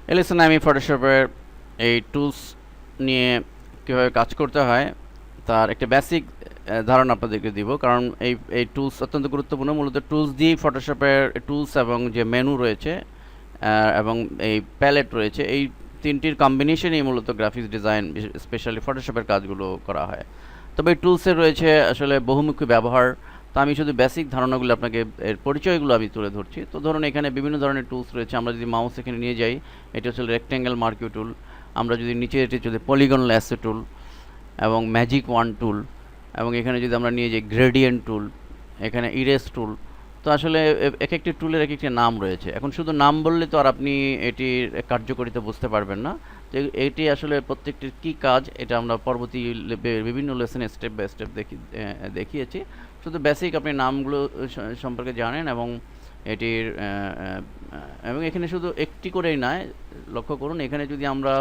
এই লেসনে আমি ফটোশপের এই টুলস নিয়ে কীভাবে কাজ করতে হয় তার একটা বেসিক ধারণা আপনাদেরকে দিব, কারণ এই টুলস অত্যন্ত গুরুত্বপূর্ণ। মূলত টুলস দিয়েই ফটোশপের টুলস এবং যে মেনু রয়েছে এবং এই প্যালেট রয়েছে, এই তিনটির কম্বিনেশনেই মূলত গ্রাফিক্স ডিজাইন, স্পেশালি ফটোশপের কাজগুলো করা হয়। তবে এই টুলসের রয়েছে আসলে বহুমুখী ব্যবহার। তো আমি শুধু বেসিক ধারণাগুলো আপনাকে, এর পরিচয়গুলো আমি তুলে ধরছি। তো ধরুন এখানে বিভিন্ন ধরনের টুলস রয়েছে। আমরা যদি মাউস এখানে নিয়ে যাই, এটা হচ্ছে রেক্ট্যাঙ্গেল মার্কিউ টুল। আমরা যদি নিচে এটি চলে পলিগন ল্যাসো টুল এবং ম্যাজিক ওয়ান টুল, এবং এখানে যদি আমরা নিয়ে যাই গ্রেডিয়েন্ট টুল, এখানে ইরেজ টুল। তো আসলে এক একটি টুলের এক একটি নাম রয়েছে। এখন শুধু নাম বললে তো আর আপনি এটির কার্যকারিতা বুঝতে পারবেন না। তো এটি আসলে প্রত্যেকটির কী কাজ, এটা আমরা পরবর্তী বিভিন্ন লেসনে স্টেপ বাই স্টেপ দেখিয়েছি। শুধু বেসিক আপনি নামগুলো সম্পর্কে জানেন এবং এটির এবং এখানে শুধু একটি করেই নয়, লক্ষ্য করুন এখানে যদি আমরা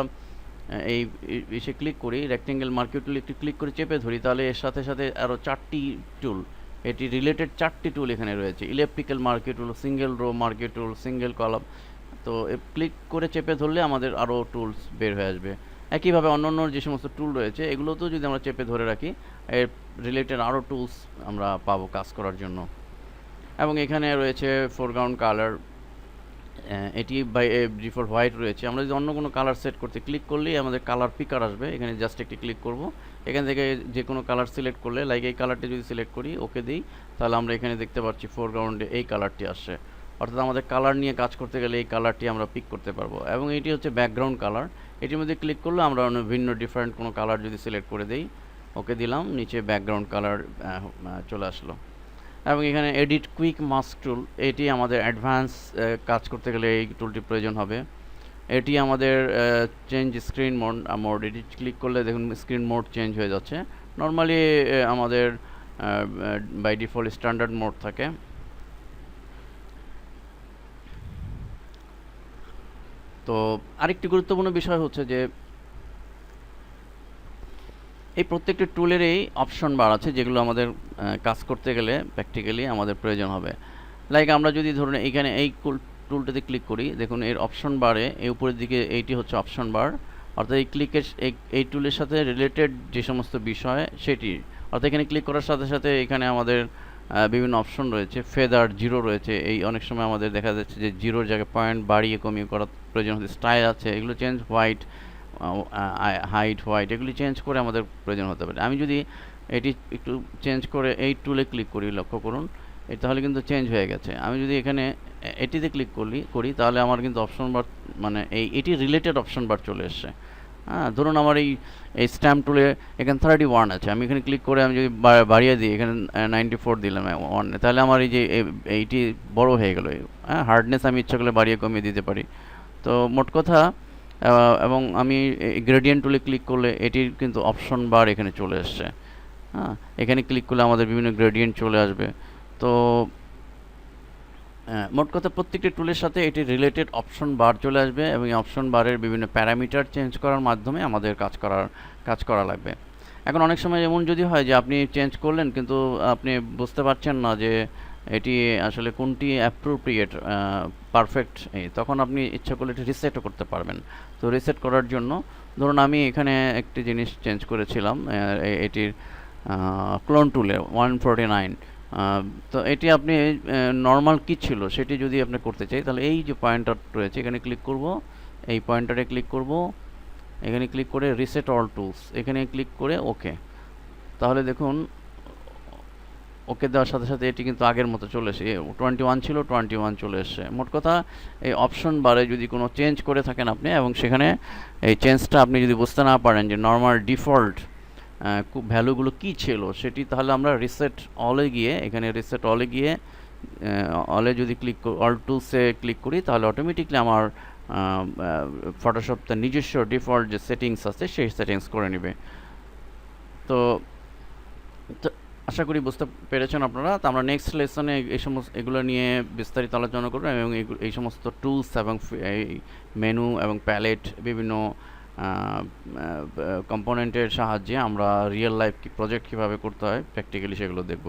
এই ইসে ক্লিক করি, রেক্ট্যাঙ্গেল মার্কিউ টুল একটি ক্লিক করে চেপে ধরি, তাহলে এর সাথে সাথে আরও 4টি টুল, এটি রিলেটেড 4টি টুল এখানে রয়েছে। ইলেকট্রিক্যাল মার্কিউ টুল, সিঙ্গেল রো মার্কিউ টুল, সিঙ্গেল কলাম। তো ক্লিক করে চেপে ধরলে আমাদের আরও টুলস বের হয়ে আসবে। একইভাবে অন্য যে সমস্ত টুল রয়েছে এগুলোতেও যদি আমরা চেপে ধরে রাখি, এর রিলেটেড আরও টুলস আমরা পাবো কাজ করার জন্য। এবং এখানে রয়েছে ফোরগ্রাউন্ড কালার, এটি বাই ডিফল্ট হোয়াইট রয়েছে। আমরা যদি অন্য কোনো কালার সেট করতে ক্লিক করলেই আমাদের কালার পিকার আসবে। এখানে জাস্ট একটি ক্লিক করব, এখান থেকে যে কোনো কালার সিলেক্ট করলে, লাইক এই কালারটি যদি সিলেক্ট করি, ওকে দিই, তাহলে আমরা এখানে দেখতে পাচ্ছি ফোরগ্রাউন্ডে এই কালারটি আসছে। অর্থাৎ আমাদের কালার নিয়ে কাজ করতে গেলে এই কালারটি আমরা পিক করতে পারবো। এবং এটি হচ্ছে ব্যাকগ্রাউন্ড কালার, এটির মধ্যে ক্লিক করলে আমরা ভিন্ন ডিফারেন্ট কোনো কালার যদি সিলেক্ট করে দিই, ওকে দিলাম, নিচে ব্যাকগ্রাউন্ড কালার চলে আসলো। এবং এখানে এডিট কুইক মাস্ক টুল, এটি আমাদের অ্যাডভান্স কাজ করতে গেলে এই টুলটি প্রয়োজন হবে। এটি আমাদের চেঞ্জ স্ক্রিন মোড, এটি ক্লিক করলে দেখুন স্ক্রিন মোড চেঞ্জ হয়ে যাচ্ছে। নর্মালি আমাদের বাই ডিফল্ট স্ট্যান্ডার্ড মোড থাকে। তো আরেকটি গুরুত্বপূর্ণ বিষয় হচ্ছে যে এই প্রত্যেকটি টুলেরই অপশন বার আছে, যেগুলো আমাদের কাজ করতে গেলে প্র্যাকটিক্যালি আমাদের প্রয়োজন হবে। লাইক আমরা যদি ধরুন এখানে এই টুলটাতে ক্লিক করি, দেখুন এর অপশন বারে এই উপরের দিকে এইটি হচ্ছে অপশন বার। অর্থাৎ এই ক্লিকের এই টুলের সাথে রিলেটেড যে সমস্ত বিষয় সেটি, অর্থাৎ এখানে ক্লিক করার সাথে সাথে এখানে আমাদের বিভিন্ন অপশন রয়েছে। ফেদার, জিরো রয়েছে। এই অনেক সময় আমাদের দেখা যাচ্ছে যে জিরোর জায়গায় পয়েন্ট বাড়িয়ে কমিয়ে করার প্রয়োজন হচ্ছে। স্টাইল আছে, এগুলো চেঞ্জ, হোয়াইট, হাইট, হোয়াইট, এগুলি চেঞ্জ করে আমাদের প্রয়োজন হতে পারে। আমি যদি এটি একটু চেঞ্জ করে এই টুলে ক্লিক করি, লক্ষ্য করুন তাহলে কিন্তু চেঞ্জ হয়ে গেছে। আমি যদি এখানে এটিতে ক্লিক করি তাহলে আমার কিন্তু অপশন বার, মানে এটি রিলেটেড অপশন বার চলে এসছে। হ্যাঁ, ধরুন আমার এই স্ট্যাম্প টুলে এখানে 31 আছে, আমি এখানে ক্লিক করে আমি যদি বাড়িয়ে দিই, এখানে 94 দিলাম 1, তাহলে আমার এই যে এইটি বড় হয়ে গেল। হ্যাঁ, হার্ডনেস আমি ইচ্ছা করলে বাড়িয়ে কমিয়ে দিতে পারি। তো মোট কথা, এবং আমি গ্রেডিয়েন্ট টুলে ক্লিক করলে এটির কিন্তু অপশন বার এখানে চলে এসছে। হ্যাঁ, এখানে ক্লিক করলে আমাদের বিভিন্ন গ্রেডিয়েন্ট চলে আসবে। তো মোট কথা প্রত্যেকটি টুলের সাথে এটি রিলেটেড অপশন বার চলে আসবে, এবং এই অপশন বারের বিভিন্ন প্যারামিটার চেঞ্জ করার মাধ্যমে আমাদের কাজ করা লাগবে। এখন অনেক সময় এমন যদি হয় যে আপনি চেঞ্জ করলেন কিন্তু আপনি বুঝতে পারছেন না যে এটি আসলে কোনটি অ্যাপ্রোপ্রিয়েট, পারফেক্ট, তখন আপনি ইচ্ছা করলে এটি রিসেটও করতে পারবেন। তো রিসেট করার জন্য ধরুন আমি এখানে একটি জিনিস চেঞ্জ করেছিলাম, এটির ক্লোন টুলে 149। তো এটি আপনি নর্মাল কী ছিল সেটি যদি আপনি করতে চাই, তাহলে এই যে পয়েন্টার রয়েছে এখানে ক্লিক করব, এই পয়েন্টারে ক্লিক করব, এখানে ক্লিক করে রিসেট অল টুলস, এখানে ক্লিক করে ওকে। তাহলে দেখুন ওকে দেওয়ার সাথে সাথে এটি কিন্তু আগের মতো চলে এসে 21 ছিল, 21 চলে এসছে। মোট কথা এই অপশন বারে যদি কোনো চেঞ্জ করে থাকেন আপনি, এবং সেখানে এই চেঞ্জটা আপনি যদি বুঝতে না পারেন যে নর্মাল ডিফল্ট ভ্যালুগুলো কী ছিল সেটি, তাহলে আমরা রিসেট অলে গিয়ে, এখানে রিসেট অলে গিয়ে অলে যদি অল টুলসে ক্লিক করি, তাহলে অটোমেটিকলি আমার ফটোশপ তার নিজস্ব ডিফল্ট যে সেটিংস আছে সেই সেটিংস করে নেবে। তো আশা করি বুঝতে পেরেছেন আপনারা। তো আমরা নেক্সট লেসনে এগুলো নিয়ে বিস্তারিত আলোচনা করব, এবং এই সমস্ত টুলস এবং মেনু এবং প্যালেট, বিভিন্ন কম্পোনেন্টের সাহায্যে আমরা রিয়েল লাইফ প্রজেক্ট কীভাবে করতে হয় প্র্যাকটিক্যালি সেগুলো দেখব।